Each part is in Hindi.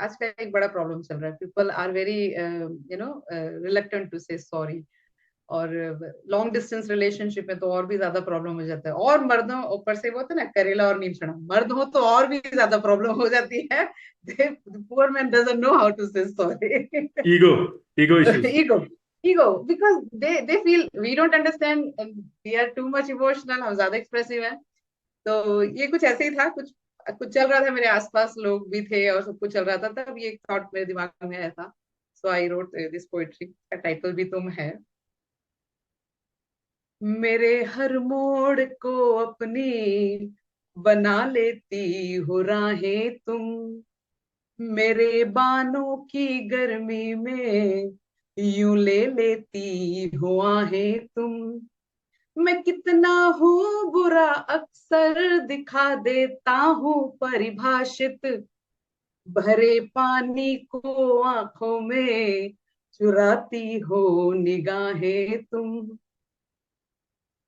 आज का एक बड़ा प्रॉब्लम चल रहा है, people are very reluctant to say sorry. और लॉन्ग डिस्टेंस रिलेशनशिप में तो और भी ज्यादा प्रॉब्लम हो जाता है, और मर्दों ऊपर से वो होता है ना करेला और नीम चना, मर्द हो तो और भी ज्यादा प्रॉब्लम हो जाती है। Poor man doesn't know how to say sorry. Ego, ego issues. ego ego because they feel we don't understand and we are too much emotional, हम ज्यादा एक्सप्रेसिव हैं। तो ये कुछ ऐसे ही था, कुछ कुछ चल रहा था, मेरे आसपास लोग भी थे और सब कुछ चल रहा था, तब ये एक थॉट मेरे दिमाग में आया था। सो आई रोट दिस पोएट्री, का टाइटल भी तुम है। मेरे हर मोड़ को अपनी बना लेती हो राहें तुम, मेरे बानों की गर्मी में यूं ले लेती हो आहें तुम। मैं कितना हूँ बुरा अक्सर दिखा देता हूँ परिभाषित, भरे पानी को आंखों में चुराती हो निगाहें तुम।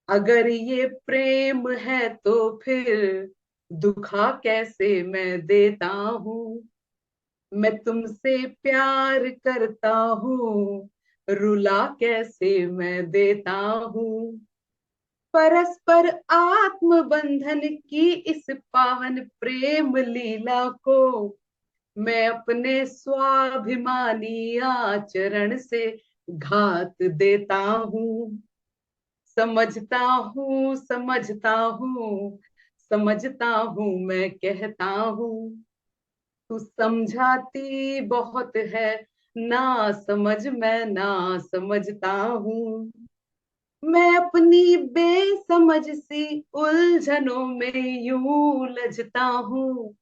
अगर ये प्रेम है तो फिर दुखा कैसे मैं देता हूँ, मैं तुमसे प्यार करता हूँ रुला कैसे मैं देता हूँ। परस्पर आत्म बंधन की इस पावन प्रेम लीला को मैं अपने स्वाभिमानी आचरण से घात देता हूँ। समझता हूँ समझता हूँ समझता हूँ मैं कहता हूँ, तू समझाती बहुत है ना समझ मैं ना समझता हूँ। मैं अपनी बेसमझ सी उलझनों में यूं उलझता हूँ,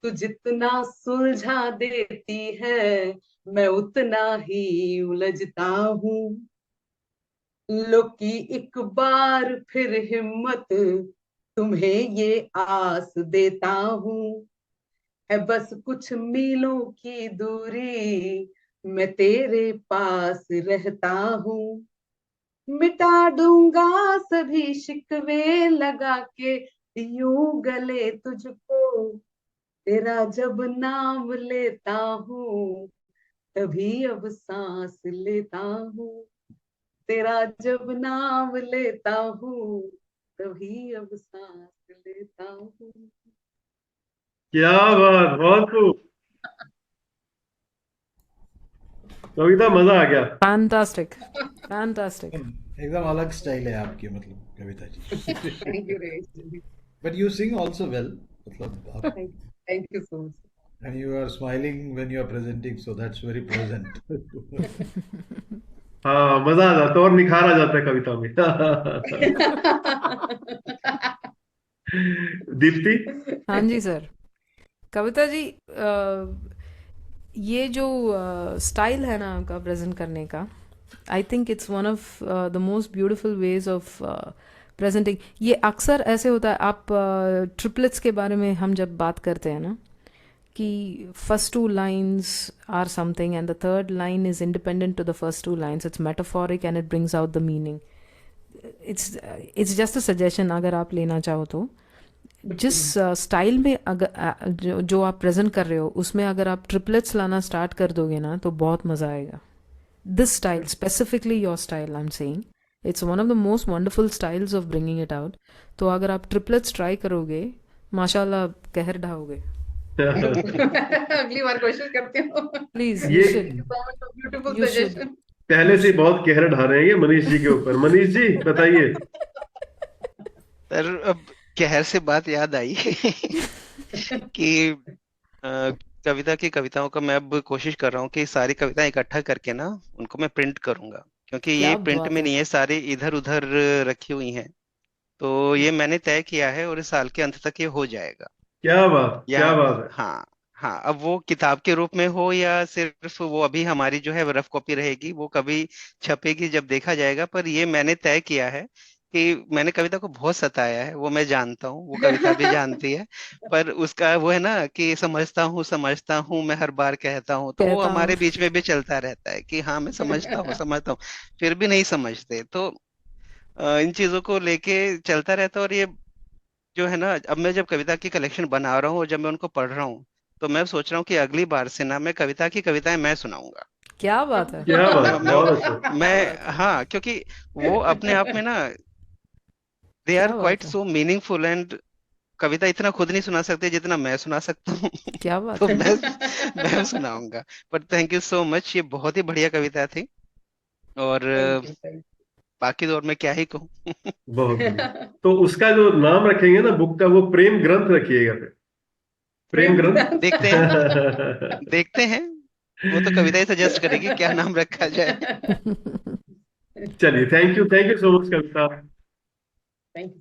तू जितना सुलझा देती है मैं उतना ही उलझता हूँ। लो की एक बार फिर हिम्मत तुम्हें ये आस देता हूँ, है बस कुछ मीलों की दूरी मैं तेरे पास रहता हूँ। मिटा दूंगा सभी शिकवे लगा के यूं गले तुझको, तेरा जब नाम लेता हूँ तभी अब सांस लेता हूँ, तेरा जब नाम लेता हूँ तभी अब सांस लेता हूँ। क्या बात, बहुत खूब कविता, मजा आ गया। Fantastic, fantastic. एकदम अलग स्टाइल है आपकी, मतलब कविता जी। थैंक यू रेश। But you sing also well, मतलब आप, thank you so much. and you are smiling when you are presenting, so that's very pleasant. हाँ, मजा आ जाता है और निखार आ जाता है कविता में। दीप्ति। हाँ जी सर। कविता जी, ये जो स्टाइल है ना आपका प्रेजेंट करने का, I think it's one of the most beautiful ways of presenting. ये अक्सर ऐसे होता है, आप ट्रिपलेट्स के बारे में हम जब बात करते हैं ना, कि first two lines are something and the third line is independent to the first two lines, it's metaphoric and it brings out the meaning. It's just a suggestion, अगर आप लेना चाहो तो। जिस स्टाइल में अगर जो आप प्रेजेंट कर रहे हो उसमें अगर आप ट्रिपलेट्स लाना स्टार्ट कर दोगे ना तो बहुत मज़ा आएगा। This style specifically, your style I am saying, it's one of the most wonderful styles of bringing it out. तो अगर आप ट्रिपलेट्स ट्राई करोगे, माशाल्लाह कहर ढाओगे। अगली बार कोशिश करती हूँ। प्लीज ये ब्यूटीफुल यू शुड। सजेशन। पहले से बहुत कहर ढा रहे हैं ये मनीष जी के ऊपर। मनीष जी बताइए। सर अब कहर से बात याद आई कि अ, कविता की कविताओं का मैं अब कोशिश कर रहा हूँ कि सारी कविताएं इकट्ठा करके ना उनको मैं प्रिंट करूंगा, क्योंकि ये क्या प्रिंट बात में है नहीं है, सर। सारी इधर उधर रखी हुई हैं। तो ये मैंने तय किया है और इस साल के अंत तक ये हो जाएगा। क्या बात, या क्या बात है। हाँ, हाँ, अब वो किताब के रूप में हो या सिर्फ वो अभी हमारी जो है रफ कॉपी रहेगी, वो कभी छपेगी जब देखा जाएगा। पर ये मैंने तय किया है कि मैंने कविता को बहुत सताया है, वो मैं जानता हूँ, वो कविता भी जानती है। पर उसका वो है ना कि समझता हूँ मैं हर बार कहता हूँ, तो वो कहता हूँ। हमारे बीच में भी चलता रहता है कि हाँ मैं समझता हूँ, फिर भी नहीं समझते। तो इन चीजों को लेके चलता रहता है। और ये जो है ना, अब मैं जब कविता की कलेक्शन बना रहा हूँ और जब मैं उनको पढ़ रहा हूँ, तो मैं सोच रहा हूँ कि अगली बार से ना मैं कविता की कविताएं मैं सुनाऊंगा। क्या बात है, क्या बात है, मैं बहुत अच्छा। क्या मैं बात है, हाँ, क्योंकि वो अपने आप में ना दे आर क्या क्वाइट बात है, सो मीनिंगफुल, एंड कविता इतना खुद नहीं सुना सकते जितना मैं सुना सकता हूँ। क्या तो बात है। मैं सुनाऊंगा। But thank you so much, ये बहुत ही बढ़िया कविता थी। और थैंक यू, थैंक बाकी तो और मैं क्या ही कहूँ। बहुत बढ़िया। तो उसका जो नाम रखेंगे ना बुक का, वो प्रेम ग्रंथ रखिएगा फिर। प्रेम प्रेम ग्रंथ। ग्रंथ। देखते हैं, देखते हैं, वो तो कविता ही सजेस्ट करेगी क्या नाम रखा जाए। चलिए, thank you so much Kavita. Thank you.